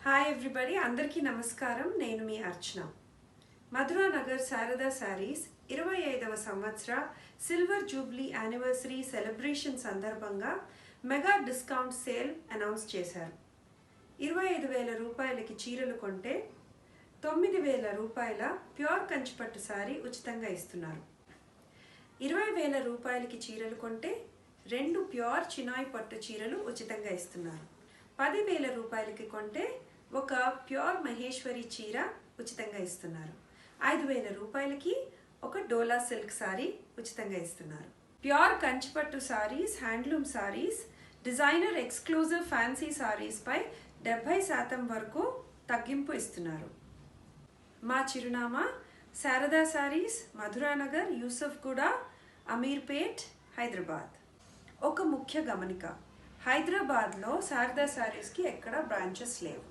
Hi everybody, అందరికీ నమస్కారం. నేను మీ అర్చన. మధురా నగర్ శారదా శారీస్ 25వ సంవత్సర సిల్వర్ జూబ్లీ యానివర్సరీ సెలబ్రేషన్ సందర్భంగా మెగా డిస్కౌంట్ సేల్ అనౌన్స్ చేశారు. 25,000 రూపాయలకి చీరలు కొంటే 9,000 రూపాయల ప్యూర్ కంచిపట్టు శారీ ఉచితంగా ఇస్తున్నారు. 20,000 రూపాయలకి చీరలు కొంటే 2 ప్యూర్ చినాయ్ పట్టు చీరలు ఉచితంగా ఇస్తున్నారు. 10,000 రూపాయలకి కొంటే ఒక ప్యూర్ మహేశ్వరి చీర ఉచితంగా ఇస్తున్నారు. 5,000 రూపాయలకి ఒక డోలా సిల్క్ సారీ ఉచితంగా ఇస్తున్నారు. ప్యూర్ కంచిపట్టు saris, handloom saris, designer exclusive fancy saris పై 70% వరకు తగ్గింపు ఇస్తున్నారు. మా చిరునామా శారదా సారీస్, మధురానగర్, యూసఫ్గూడ, అమీర్పేట్, హైదరాబాద్. ఒక ముఖ్య గమనిక, హైదరాబాద్లో శారదా సారీస్కి ఎక్కడ బ్రాంచెస్ లేవు.